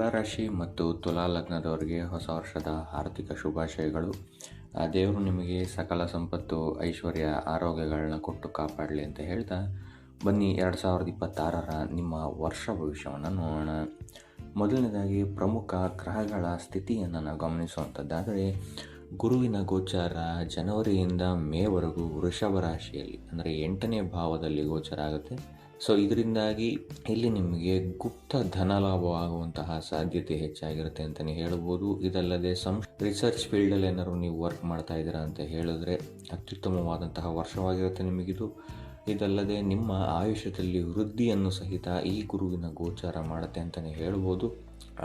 ತುಲಾರಾಶಿ ಮತ್ತು ತುಲಾ ಲಗ್ನದವರಿಗೆ ಹೊಸ ವರ್ಷದ ಆರ್ಥಿಕ ಶುಭಾಶಯಗಳು. ದೇವರು ನಿಮಗೆ ಸಕಲ ಸಂಪತ್ತು, ಐಶ್ವರ್ಯ, ಆರೋಗ್ಯಗಳನ್ನ ಕೊಟ್ಟು ಕಾಪಾಡಲಿ ಅಂತ ಹೇಳ್ತಾ ಬನ್ನಿ 2026ರ ನಿಮ್ಮ ವರ್ಷ ಭವಿಷ್ಯವನ್ನು ನೋಡೋಣ. ಮೊದಲನೇದಾಗಿ ಪ್ರಮುಖ ಗ್ರಹಗಳ ಸ್ಥಿತಿಯನ್ನು ನಾವು ಗಮನಿಸುವಂಥದ್ದಾದರೆ, ಗುರುವಿನ ಗೋಚಾರ ಜನವರಿಯಿಂದ ಮೇವರೆಗೂ ವೃಷಭ ರಾಶಿಯಲ್ಲಿ ಅಂದರೆ 8ನೇ ಭಾವದಲ್ಲಿ ಗೋಚಾರ ಆಗುತ್ತೆ. ಸೊ ಇದರಿಂದಾಗಿ ಇಲ್ಲಿ ನಿಮಗೆ ಗುಪ್ತ ಧನ ಲಾಭವಾಗುವಂತಹ ಸಾಧ್ಯತೆ ಹೆಚ್ಚಾಗಿರುತ್ತೆ ಅಂತಲೇ ಹೇಳ್ಬೋದು. ಇದಲ್ಲದೆ ರಿಸರ್ಚ್ ಫೀಲ್ಡಲ್ಲಿ ಏನಾದ್ರು ನೀವು ವರ್ಕ್ ಮಾಡ್ತಾ ಇದ್ದೀರಾ ಅಂತ ಹೇಳಿದ್ರೆ ಅತ್ಯುತ್ತಮವಾದಂತಹ ವರ್ಷವಾಗಿರುತ್ತೆ ನಿಮಗಿದು. ಇದಲ್ಲದೆ ನಿಮ್ಮ ಆಯುಷ್ಯದಲ್ಲಿ ವೃದ್ಧಿಯನ್ನು ಸಹಿತ ಈ ಗುರುವಿನ ಗೋಚಾರ ಮಾಡುತ್ತೆ ಅಂತಲೇ ಹೇಳ್ಬೋದು.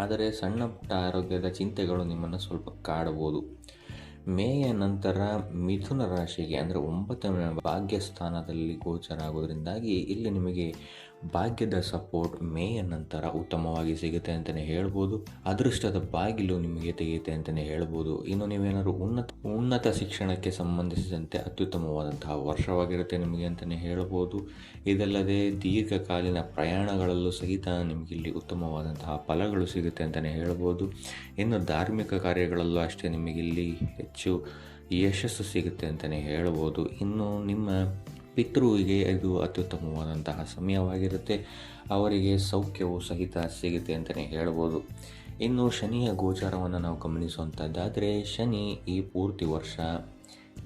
ಆದರೆ ಸಣ್ಣ ಪುಟ್ಟ ಆರೋಗ್ಯದ ಚಿಂತೆಗಳು ನಿಮ್ಮನ್ನು ಸ್ವಲ್ಪ ಕಾಡಬಹುದು. ಮೇಯ ನಂತರ ಮಿಥುನ ರಾಶಿಗೆ ಅಂದರೆ 9ನೇ ಭಾಗ್ಯ ಸ್ಥಾನದಲ್ಲಿ ಗೋಚರ ಆಗೋದ್ರಿಂದಾಗಿ ಇಲ್ಲಿ ನಿಮಗೆ ಭಾಗ್ಯದ ಸಪೋರ್ಟ್ ಮೇಯ ನಂತರ ಉತ್ತಮವಾಗಿ ಸಿಗುತ್ತೆ ಅಂತಲೇ ಹೇಳ್ಬೋದು. ಅದೃಷ್ಟದ ಬಾಗಿಲು ನಿಮಗೆ ತೆಗೆಯುತ್ತೆ ಅಂತಲೇ ಹೇಳ್ಬೋದು. ಇನ್ನು ನೀವೇನಾದ್ರು ಉನ್ನತ ಶಿಕ್ಷಣಕ್ಕೆ ಸಂಬಂಧಿಸಿದಂತೆ ಅತ್ಯುತ್ತಮವಾದಂತಹ ವರ್ಷವಾಗಿರುತ್ತೆ ನಿಮಗೆ ಅಂತಲೇ ಹೇಳ್ಬೋದು. ಇದಲ್ಲದೆ ದೀರ್ಘಕಾಲೀನ ಪ್ರಯಾಣಗಳಲ್ಲೂ ಸಹಿತ ನಿಮಗಿಲ್ಲಿ ಉತ್ತಮವಾದಂತಹ ಫಲಗಳು ಸಿಗುತ್ತೆ ಅಂತಲೇ ಹೇಳ್ಬೋದು. ಇನ್ನು ಧಾರ್ಮಿಕ ಕಾರ್ಯಗಳಲ್ಲೂ ಅಷ್ಟೇ ನಿಮಗಿಲ್ಲಿ ಹೆಚ್ಚು ಯಶಸ್ಸು ಸಿಗುತ್ತೆ ಅಂತಲೇ ಹೇಳ್ಬೋದು. ಇನ್ನು ನಿಮ್ಮ ಪಿತೃವಿಗೆ ಇದು ಅತ್ಯುತ್ತಮವಾದಂತಹ ಸಮಯವಾಗಿರುತ್ತೆ. ಅವರಿಗೆ ಸೌಖ್ಯವು ಸಹಿತ ಸಿಗುತ್ತೆ ಅಂತಲೇ ಹೇಳ್ಬೋದು. ಇನ್ನು ಶನಿಯ ಗೋಚಾರವನ್ನು ನಾವು ಗಮನಿಸುವಂಥದ್ದಾದರೆ, ಶನಿ ಈ ಪೂರ್ತಿ ವರ್ಷ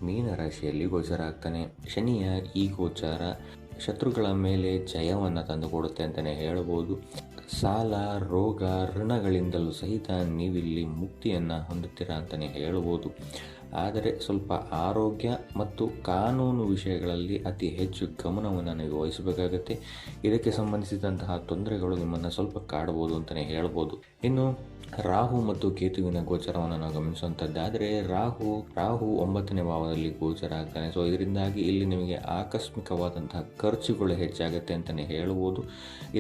ಮೀನರಾಶಿಯಲ್ಲಿ ಗೋಚಾರ ಆಗ್ತಾನೆ. ಶನಿಯ ಈ ಗೋಚಾರ ಶತ್ರುಗಳ ಮೇಲೆ ಜಯವನ್ನು ತಂದುಕೊಡುತ್ತೆ ಅಂತಲೇ ಹೇಳ್ಬೋದು. ಸಾಲ, ರೋಗ, ಋಣಗಳಿಂದಲೂ ಸಹಿತ ನೀವಿಲ್ಲಿ ಮುಕ್ತಿಯನ್ನು ಹೊಂದುತ್ತೀರಾ ಅಂತಲೇ ಹೇಳ್ಬೋದು. ಆದರೆ ಸ್ವಲ್ಪ ಆರೋಗ್ಯ ಮತ್ತು ಕಾನೂನು ವಿಷಯಗಳಲ್ಲಿ ಅತಿ ಹೆಚ್ಚು ಗಮನವನ್ನು ನೀವು ವಹಿಸಬೇಕಾಗತ್ತೆ. ಇದಕ್ಕೆ ಸಂಬಂಧಿಸಿದಂತಹ ತೊಂದರೆಗಳು ನಿಮ್ಮನ್ನು ಸ್ವಲ್ಪ ಕಾಡಬಹುದು ಅಂತಲೇ ಹೇಳ್ಬೋದು. ಇನ್ನು ರಾಹು ಮತ್ತು ಕೇತುವಿನ ಗೋಚರವನ್ನು ನಾವು ಗಮನಿಸುವಂಥದ್ದಾದರೆ, ರಾಹು 9ನೇ ಭಾವದಲ್ಲಿ ಗೋಚರ ಆಗ್ತಾನೆ. ಸೊ ಇದರಿಂದಾಗಿ ಇಲ್ಲಿ ನಿಮಗೆ ಆಕಸ್ಮಿಕವಾದಂತಹ ಖರ್ಚುಗಳು ಹೆಚ್ಚಾಗುತ್ತೆ ಅಂತಲೇ ಹೇಳ್ಬೋದು.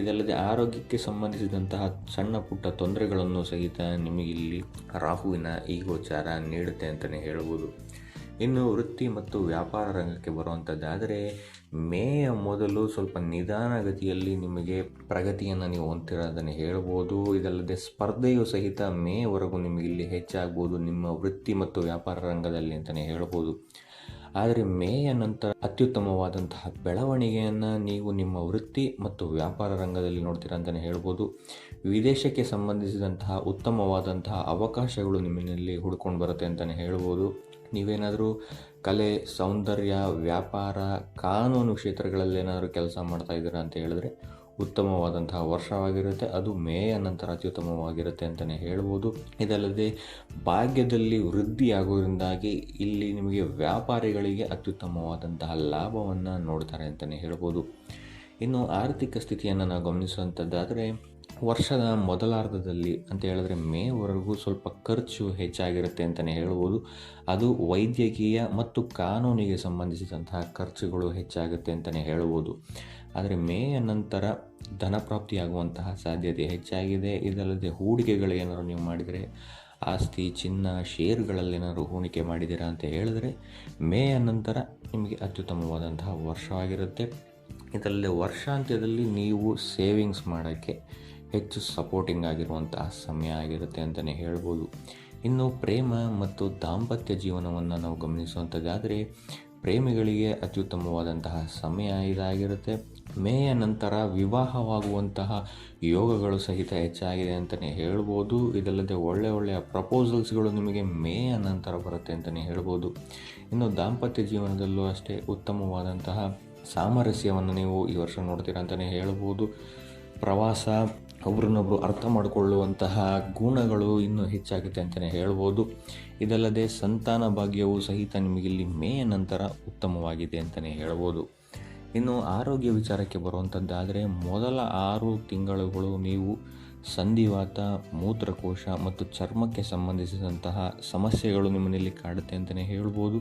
ಇದಲ್ಲದೆ ಆರೋಗ್ಯಕ್ಕೆ ಸಂಬಂಧಿಸಿದಂತಹ ಸಣ್ಣ ಪುಟ್ಟ ತೊಂದರೆಗಳನ್ನು ಸಹಿತ ನಿಮಗಿಲ್ಲಿ ರಾಹುವಿನ ಈ ಗೋಚಾರ ನೀಡುತ್ತೆ ಅಂತಲೇ ಹೇಳ್ಬೋದು. ಇನ್ನು ವೃತ್ತಿ ಮತ್ತು ವ್ಯಾಪಾರ ರಂಗಕ್ಕೆ ಬರುವಂಥದ್ದಾದರೆ, ಮೇಯ ಮೊದಲು ಸ್ವಲ್ಪ ನಿಧಾನಗತಿಯಲ್ಲಿ ನಿಮಗೆ ಪ್ರಗತಿಯನ್ನು ನೀವು ಹೊಂದಿರೋದನ್ನು ಹೇಳ್ಬೋದು. ಇದಲ್ಲದೆ ಸ್ಪರ್ಧೆಯು ಸಹಿತ ಮೇವರೆಗೂ ನಿಮಗಿಲ್ಲಿ ಹೆಚ್ಚಾಗ್ಬೋದು ನಿಮ್ಮ ವೃತ್ತಿ ಮತ್ತು ವ್ಯಾಪಾರ ರಂಗದಲ್ಲಿ ಅಂತಲೇ ಹೇಳ್ಬೋದು. ಆದರೆ ಮೇಯ ನಂತರ ಅತ್ಯುತ್ತಮವಾದಂತಹ ಬೆಳವಣಿಗೆಯನ್ನು ನೀವು ನಿಮ್ಮ ವೃತ್ತಿ ಮತ್ತು ವ್ಯಾಪಾರ ರಂಗದಲ್ಲಿ ನೋಡ್ತೀರಾ ಅಂತಲೇ ಹೇಳ್ಬೋದು. ವಿದೇಶಕ್ಕೆ ಸಂಬಂಧಿಸಿದಂತಹ ಉತ್ತಮವಾದಂತಹ ಅವಕಾಶಗಳು ನಿಮ್ಮಲ್ಲಿ ಹುಡ್ಕೊಂಡು ಬರುತ್ತೆ ಅಂತಲೇ ಹೇಳ್ಬೋದು. ನೀವೇನಾದರೂ ಕಲೆ, ಸೌಂದರ್ಯ, ವ್ಯಾಪಾರ, ಕಾನೂನು ಕ್ಷೇತ್ರಗಳಲ್ಲೇನಾದರೂ ಕೆಲಸ ಮಾಡ್ತಾ ಇದ್ದೀರಾ ಅಂತ ಹೇಳಿದ್ರೆ ಉತ್ತಮವಾದಂತಹ ವರ್ಷವಾಗಿರುತ್ತೆ. ಅದು ಮೇಯ ನಂತರ ಅತ್ಯುತ್ತಮವಾಗಿರುತ್ತೆ ಅಂತಲೇ ಹೇಳ್ಬೋದು. ಇದಲ್ಲದೆ ಭಾಗ್ಯದಲ್ಲಿ ವೃದ್ಧಿಯಾಗೋದ್ರಿಂದಾಗಿ ಇಲ್ಲಿ ನಿಮಗೆ ವ್ಯಾಪಾರಿಗಳಿಗೆ ಅತ್ಯುತ್ತಮವಾದಂತಹ ಲಾಭವನ್ನು ನೋಡ್ತಾರೆ ಅಂತಲೇ ಹೇಳ್ಬೋದು. ಇನ್ನು ಆರ್ಥಿಕ ಸ್ಥಿತಿಯನ್ನು ನಾವು ಗಮನಿಸುವಂಥದ್ದಾದರೆ, ವರ್ಷದ ಮೊದಲಾರ್ಧದಲ್ಲಿ ಅಂತ ಹೇಳಿದ್ರೆ ಮೇವರೆಗೂ ಸ್ವಲ್ಪ ಖರ್ಚು ಹೆಚ್ಚಾಗಿರುತ್ತೆ ಅಂತಲೇ ಹೇಳ್ಬೋದು. ಅದು ವೈದ್ಯಕೀಯ ಮತ್ತು ಕಾನೂನಿಗೆ ಸಂಬಂಧಿಸಿದಂತಹ ಖರ್ಚುಗಳು ಹೆಚ್ಚಾಗುತ್ತೆ ಅಂತಲೇ ಹೇಳ್ಬೋದು. ಆದರೆ ಮೇಯ ನಂತರ ಧನಪ್ರಾಪ್ತಿಯಾಗುವಂತಹ ಸಾಧ್ಯತೆ ಹೆಚ್ಚಾಗಿದೆ. ಇದಲ್ಲದೆ ಹೂಡಿಕೆಗಳೇನಾದ್ರು ನೀವು ಮಾಡಿದರೆ, ಆಸ್ತಿ, ಚಿನ್ನ, ಷೇರುಗಳಲ್ಲೇನಾದ್ರು ಹೂಡಿಕೆ ಮಾಡಿದ್ದೀರಾ ಅಂತ ಹೇಳಿದ್ರೆ ಮೇಯ ನಂತರ ನಿಮಗೆ ಅತ್ಯುತ್ತಮವಾದಂತಹ ವರ್ಷವಾಗಿರುತ್ತೆ. ಇದಲ್ಲದೆ ವರ್ಷಾಂತ್ಯದಲ್ಲಿ ನೀವು ಸೇವಿಂಗ್ಸ್ ಮಾಡೋಕ್ಕೆ ಹೆಚ್ಚು ಸಪೋರ್ಟಿಂಗ್ ಆಗಿರುವಂತಹ ಸಮಯ ಆಗಿರುತ್ತೆ ಅಂತಲೇ ಹೇಳ್ಬೋದು. ಇನ್ನು ಪ್ರೇಮ ಮತ್ತು ದಾಂಪತ್ಯ ಜೀವನವನ್ನು ನಾವು ಗಮನಿಸುವಂಥದ್ದಾದರೆ, ಪ್ರೇಮಿಗಳಿಗೆ ಅತ್ಯುತ್ತಮವಾದಂತಹ ಸಮಯ ಇದಾಗಿರುತ್ತೆ. ಮೇಯ ನಂತರ ವಿವಾಹವಾಗುವಂತಹ ಯೋಗಗಳು ಸಹಿತ ಹೆಚ್ಚಾಗಿದೆ ಅಂತಲೇ ಹೇಳ್ಬೋದು. ಇದಲ್ಲದೆ ಒಳ್ಳೆಯ ಪ್ರಪೋಸಲ್ಸ್ಗಳು ನಿಮಗೆ ಮೇಯ ನಂತರ ಬರುತ್ತೆ ಅಂತಲೇ ಹೇಳ್ಬೋದು. ಇನ್ನು ದಾಂಪತ್ಯ ಜೀವನದಲ್ಲೂ ಅಷ್ಟೇ ಉತ್ತಮವಾದಂತಹ ಸಾಮರಸ್ಯವನ್ನು ನೀವು ಈ ವರ್ಷ ನೋಡ್ತೀರಾ ಅಂತಲೇ ಹೇಳ್ಬೋದು. ಪ್ರವಾಸ, ಒಬ್ರನ್ನೊಬ್ರು ಅರ್ಥ ಮಾಡಿಕೊಳ್ಳುವಂತಹ ಗುಣಗಳು ಇನ್ನೂ ಹೆಚ್ಚಾಗುತ್ತೆ ಅಂತಲೇ ಹೇಳ್ಬೋದು. ಇದಲ್ಲದೆ ಸಂತಾನ ಭಾಗ್ಯವು ಸಹಿತ ನಿಮಗಿಲ್ಲಿ ಮೇಯ ನಂತರ ಉತ್ತಮವಾಗಿದೆ ಅಂತಲೇ ಹೇಳ್ಬೋದು. ಇನ್ನು ಆರೋಗ್ಯ ವಿಚಾರಕ್ಕೆ ಬರುವಂಥದ್ದಾದರೆ, ಮೊದಲ 6 ತಿಂಗಳುಗಳು ನೀವು ಸಂಧಿವಾತ, ಮೂತ್ರಕೋಶ ಮತ್ತು ಚರ್ಮಕ್ಕೆ ಸಂಬಂಧಿಸಿದಂತಹ ಸಮಸ್ಯೆಗಳು ನಿಮ್ಮಲ್ಲಿ ಕಾಡುತ್ತೆ ಅಂತಲೇ ಹೇಳ್ಬೋದು.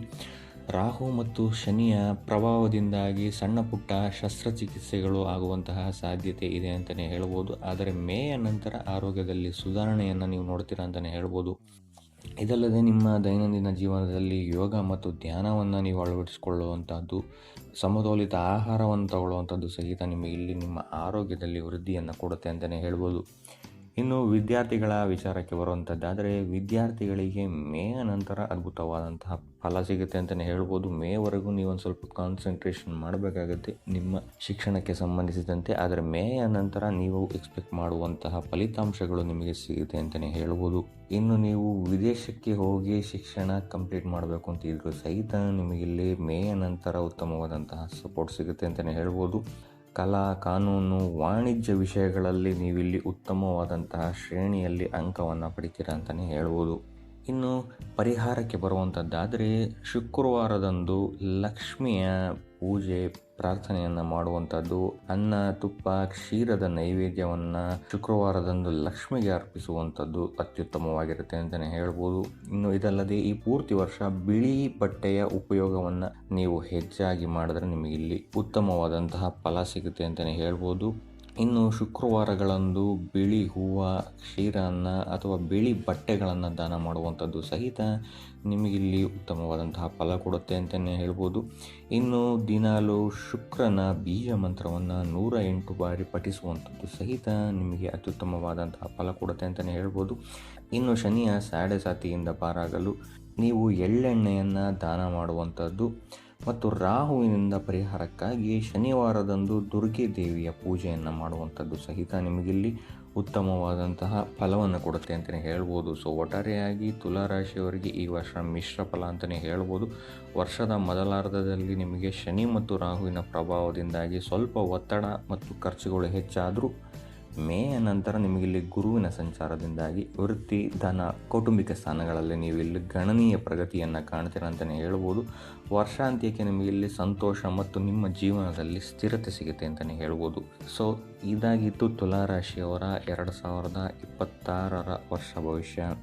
ರಾಹು ಮತ್ತು ಶನಿಯ ಪ್ರಭಾವದಿಂದಾಗಿ ಸಣ್ಣ ಪುಟ್ಟ ಶಸ್ತ್ರಚಿಕಿತ್ಸೆಗಳು ಆಗುವಂತಹ ಸಾಧ್ಯತೆ ಇದೆ ಅಂತಲೇ ಹೇಳ್ಬೋದು. ಆದರೆ ಮೇಯ ನಂತರ ಆರೋಗ್ಯದಲ್ಲಿ ಸುಧಾರಣೆಯನ್ನು ನೀವು ನೋಡ್ತೀರಾ ಅಂತಲೇ ಹೇಳ್ಬೋದು. ಇದಲ್ಲದೆ ನಿಮ್ಮ ದೈನಂದಿನ ಜೀವನದಲ್ಲಿ ಯೋಗ ಮತ್ತು ಧ್ಯಾನವನ್ನು ನೀವು ಅಳವಡಿಸಿಕೊಳ್ಳುವಂಥದ್ದು, ಸಮತೋಲಿತ ಆಹಾರವನ್ನು ತಗೊಳ್ಳುವಂಥದ್ದು ಸಹಿತ ನಿಮಗೆ ಇಲ್ಲಿ ನಿಮ್ಮ ಆರೋಗ್ಯದಲ್ಲಿ ವೃದ್ಧಿಯನ್ನು ಕೊಡುತ್ತೆ ಅಂತಲೇ ಹೇಳ್ಬೋದು. ಇನ್ನು ವಿದ್ಯಾರ್ಥಿಗಳ ವಿಚಾರಕ್ಕೆ ಬರುವಂಥದ್ದಾದರೆ ವಿದ್ಯಾರ್ಥಿಗಳಿಗೆ ಮೇಯ ನಂತರ ಅದ್ಭುತವಾದಂತಹ ಫಲ ಸಿಗುತ್ತೆ ಅಂತಲೇ ಹೇಳ್ಬೋದು. ಮೇವರೆಗೂ ನೀವು ಒಂದು ಸ್ವಲ್ಪ ಕಾನ್ಸಂಟ್ರೇಷನ್ ಮಾಡಬೇಕಾಗುತ್ತೆ ನಿಮ್ಮ ಶಿಕ್ಷಣಕ್ಕೆ ಸಂಬಂಧಿಸಿದಂತೆ. ಆದರೆ ಮೇಯ ನಂತರ ನೀವು ಎಕ್ಸ್ಪೆಕ್ಟ್ ಮಾಡುವಂತಹ ಫಲಿತಾಂಶಗಳು ನಿಮಗೆ ಸಿಗುತ್ತೆ ಅಂತಲೇ ಹೇಳ್ಬೋದು. ಇನ್ನು ನೀವು ವಿದೇಶಕ್ಕೆ ಹೋಗಿ ಶಿಕ್ಷಣ ಕಂಪ್ಲೀಟ್ ಮಾಡಬೇಕು ಅಂತ ಇದ್ರೂ ಸಹಿತ ನಿಮಗಿಲ್ಲಿ ಮೇಯ ನಂತರ ಉತ್ತಮವಾದಂತಹ ಸಪೋರ್ಟ್ ಸಿಗುತ್ತೆ ಅಂತಲೇ ಹೇಳ್ಬೋದು. ಕಲಾ, ಕಾನೂನು, ವಾಣಿಜ್ಯ ವಿಷಯಗಳಲ್ಲಿ ನೀವಿಲ್ಲಿ ಉತ್ತಮವಾದಂತಹ ಶ್ರೇಣಿಯಲ್ಲಿ ಅಂಕವನ್ನು ಪಡಿತೀರ ಅಂತಲೇ ಹೇಳ್ಬೋದು. ಇನ್ನು ಪರಿಹಾರಕ್ಕೆ ಬರುವಂಥದ್ದಾದರೆ ಶುಕ್ರವಾರದಂದು ಲಕ್ಷ್ಮಿಯ ಪೂಜೆ ಪ್ರಾರ್ಥನೆಯನ್ನು ಮಾಡುವಂಥದ್ದು, ಅನ್ನ, ತುಪ್ಪ, ಕ್ಷೀರದ ನೈವೇದ್ಯವನ್ನು ಶುಕ್ರವಾರದಂದು ಲಕ್ಷ್ಮಿಗೆ ಅರ್ಪಿಸುವಂಥದ್ದು ಅತ್ಯುತ್ತಮವಾಗಿರುತ್ತೆ ಅಂತಲೇ ಹೇಳ್ಬೋದು. ಇನ್ನು ಇದಲ್ಲದೆ ಈ ಪೂರ್ತಿ ವರ್ಷ ಬಿಳಿ ಬಟ್ಟೆಯ ಉಪಯೋಗವನ್ನು ನೀವು ಹೆಚ್ಚಾಗಿ ಮಾಡಿದ್ರೆ ನಿಮಗಿಲ್ಲಿ ಉತ್ತಮವಾದಂತಹ ಫಲ ಸಿಗುತ್ತೆ ಅಂತಲೇ ಹೇಳ್ಬೋದು. ಇನ್ನು ಶುಕ್ರವಾರಗಳಂದು ಬಿಳಿ ಹೂವು, ಕ್ಷೀರವನ್ನು ಅಥವಾ ಬಿಳಿ ಬಟ್ಟೆಗಳನ್ನು ದಾನ ಮಾಡುವಂಥದ್ದು ಸಹಿತ ನಿಮಗಿಲ್ಲಿ ಉತ್ತಮವಾದಂತಹ ಫಲ ಕೊಡುತ್ತೆ ಅಂತಲೇ ಹೇಳ್ಬೋದು. ಇನ್ನು ದಿನಾಲು ಶುಕ್ರನ ಬೀಜ ಮಂತ್ರವನ್ನು 108 ಬಾರಿ ಪಠಿಸುವಂಥದ್ದು ಸಹಿತ ನಿಮಗೆ ಅತ್ಯುತ್ತಮವಾದಂತಹ ಫಲ ಕೊಡುತ್ತೆ ಅಂತಲೇ ಹೇಳ್ಬೋದು. ಇನ್ನು ಶನಿಯ ಸಾಡೆ ಸಾತಿಯಿಂದ ಪಾರಾಗಲು ನೀವು ಎಳ್ಳೆಣ್ಣೆಯನ್ನು ದಾನ ಮಾಡುವಂಥದ್ದು ಮತ್ತು ರಾಹುವಿನಿಂದ ಪರಿಹಾರಕ್ಕಾಗಿ ಶನಿವಾರದಂದು ದುರ್ಗೆ ದೇವಿಯ ಪೂಜೆಯನ್ನು ಮಾಡುವಂಥದ್ದು ಸಹಿತ ನಿಮಗಿಲ್ಲಿ ಉತ್ತಮವಾದಂತಹ ಫಲವನ್ನು ಕೊಡುತ್ತೆ ಅಂತಲೇ ಹೇಳ್ಬೋದು. ಸೊ ಒಟ್ಟಾರೆಯಾಗಿ ತುಲಾರಾಶಿಯವರಿಗೆ ಈ ವರ್ಷ ಮಿಶ್ರ ಫಲ ಅಂತಲೇ ಹೇಳ್ಬೋದು. ವರ್ಷದ ಮೊದಲಾರ್ಧದಲ್ಲಿ ನಿಮಗೆ ಶನಿ ಮತ್ತು ರಾಹುವಿನ ಪ್ರಭಾವದಿಂದಾಗಿ ಸ್ವಲ್ಪ ಒತ್ತಡ ಮತ್ತು ಖರ್ಚುಗಳು ಹೆಚ್ಚಾದರೂ ಮೇಯ ನಂತರ ನಿಮಗಿಲ್ಲಿ ಗುರುವಿನ ಸಂಚಾರದಿಂದಾಗಿ ವೃತ್ತಿ, ಧನ, ಕೌಟುಂಬಿಕ ಸ್ಥಾನಗಳಲ್ಲಿ ನೀವು ಇಲ್ಲಿ ಗಣನೀಯ ಪ್ರಗತಿಯನ್ನು ಕಾಣ್ತೀರ ಅಂತಲೇ ಹೇಳ್ಬೋದು. ವರ್ಷಾಂತ್ಯಕ್ಕೆ ನಿಮಗಿಲ್ಲಿ ಸಂತೋಷ ಮತ್ತು ನಿಮ್ಮ ಜೀವನದಲ್ಲಿ ಸ್ಥಿರತೆ ಸಿಗುತ್ತೆ ಅಂತಲೇ ಹೇಳ್ಬೋದು. ಸೊ ಇದಾಗಿತ್ತು ತುಲಾರಾಶಿಯವರ 2026 ವರ್ಷ ಭವಿಷ್ಯ.